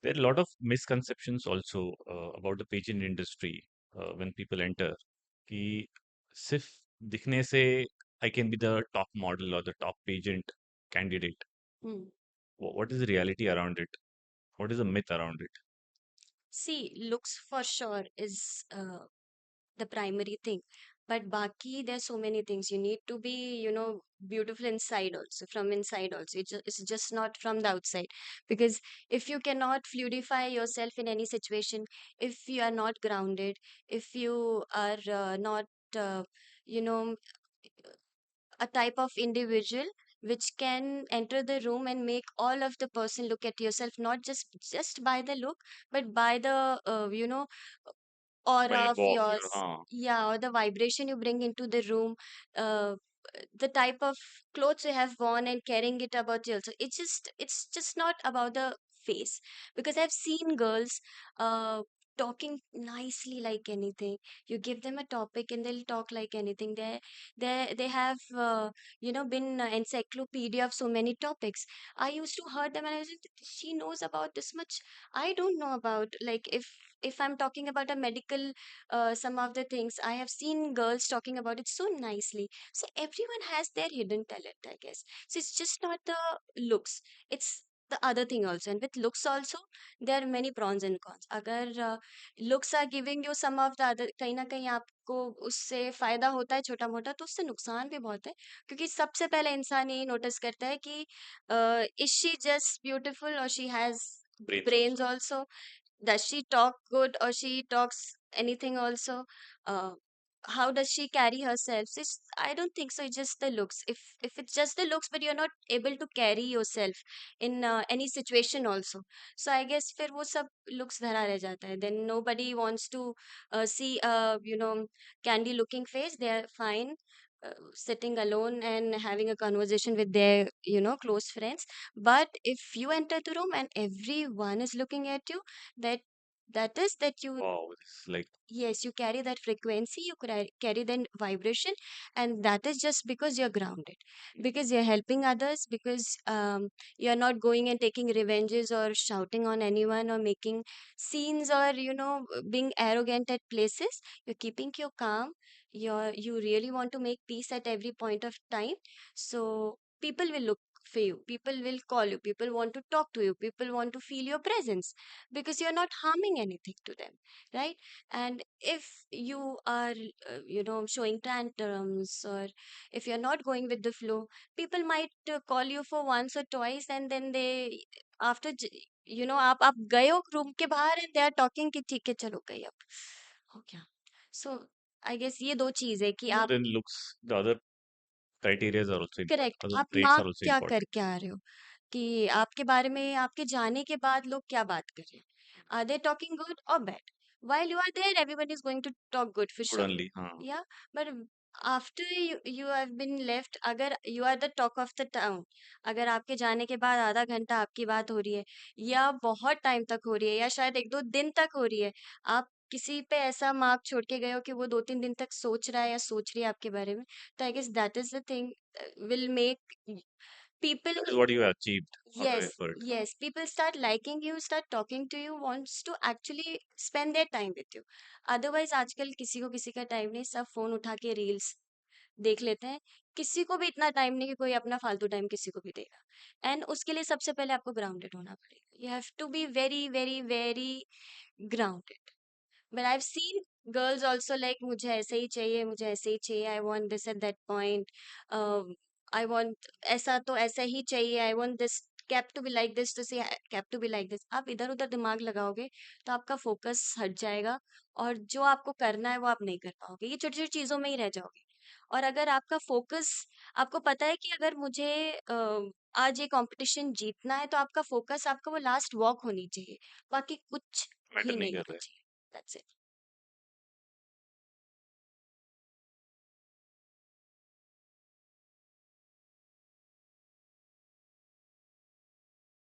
There are a lot of misconceptions also about the pageant industry when people enter. कि सिर्फ दिखने से I can be the top model or the top pageant candidate. Hmm. What is the reality around it? What is the myth around it? See, looks for sure is the primary thing, but baki there's so many things. You need to be, beautiful inside also, from inside also. It's just not from the outside. Because if you cannot fluidify yourself in any situation, if you are not grounded, if you are not uh, you know a type of individual which can enter the room and make all of the person look at yourself, not just by the look, but by the aura Vibe of of your, yours. Yeah, or the vibration you bring into the room, uh, the type of clothes you have worn and carrying it about you also. It's just not about the face. Because I've seen girls uh talking nicely like anything. You give them a topic and they'll talk like anything. They have been encyclopedia of so many topics. I used to hear them and I was like, she knows about this much. I don't know about, like, if I'm talking about a medical, some of the things I have seen girls talking about it so nicely. So everyone has their hidden talent, I guess. So it's just not the looks, it's the other thing also. And with looks also, there are many pros and cons. अगर looks are giving you some of the other, कहीं ना कहीं आपको उससे फायदा होता है छोटा मोटा, तो उससे नुकसान भी बहुत है. क्योंकि सबसे पहले इंसान यही नोटिस करता है कि इज शी जस्ट ब्यूटीफुल और she has brains brains also. also. Does she talk good or she talks anything also? uh, how does she carry herself? So I don't think so. It's just the looks. If it's just the looks, but you're not able to carry yourself in any situation also, so I guess फिर वो सब looks धरा रह जाता है. Then nobody wants to see a candy looking face. They are fine sitting alone and having a conversation with their close friends. But if you enter the room and everyone is looking at you, that that you, Wow, it's like yes, you carry that frequency, you carry that vibration, and that is just because you're grounded, because you're helping others, because you're not going and taking revenges or shouting on anyone or making scenes or being arrogant at places. You're keeping your calm. You really want to make peace at every point of time. So people will look for you, people will call you, people want to talk to you, people want to feel your presence, because you're not harming anything to them, right? And if you are showing tantrums, or if you're not going with the flow, people might call you for once or twice, and then they, after आप गए हो room के बाहर, and they are talking कि ठीक है चलो गई अब हो गया. So I guess ये दो चीज है कि more आप, than looks. The other criteria are also important. Correct, Other आप traits मार्क are also क्या important. करके आ रहे हो, कि आपके बारे में आपके जाने के बाद लोग क्या बात कर रहे हैं. आर दे टॉकिंग गुड और bad? While you are there, everyone is going to talk good for Good sure. only. Yeah, but after you have been left, अगर you are the talk of the town, अगर आपके जाने के बाद आधा घंटा आपकी बात हो रही है, या बहुत टाइम तक हो रही है, या शायद एक दो दिन तक हो रही है, आप किसी पे ऐसा मार्क छोड़ के गए हो कि वो 2-3 दिन तक सोच रहा है या सोच रही है आपके बारे में, तो I guess that is the thing will make people, That is what you have achieved or the yes, effort. yes, people start liking you, start talking to you, wants to actually spend their time with you. Otherwise आजकल किसी को किसी का time नहीं, सब phone उठा के reels देख लेते हैं. किसी को भी इतना टाइम नहीं कि कोई अपना फालतू टाइम किसी को भी देगा. एंड उसके लिए सबसे पहले आपको ग्राउंडेड होना पड़ेगा. You have to be very very very grounded. But I've seen girls also like मुझे ऐसे ही चाहिए, मुझे ऐसे ही चाहिए, I want this at that point. I want ऐसा तो ऐसा ही चाहिए, I want this cap to be like this to say cap to be like this. आप इधर उधर दिमाग लगाओगे तो आपका फोकस हट जाएगा, और जो आपको करना है वो आप नहीं कर पाओगे. ये छोटी छोटी चीजों में ही रह जाओगे. और अगर आपका फोकस, आपको पता है कि अगर मुझे आज ये कंपटीशन जीतना है, तो आपका फोकस, आपका वो लास्ट वॉक होनी चाहिए, बाकी कुछ मैटर ही नहीं नहीं कर होना रहे. चाहिए. That's it.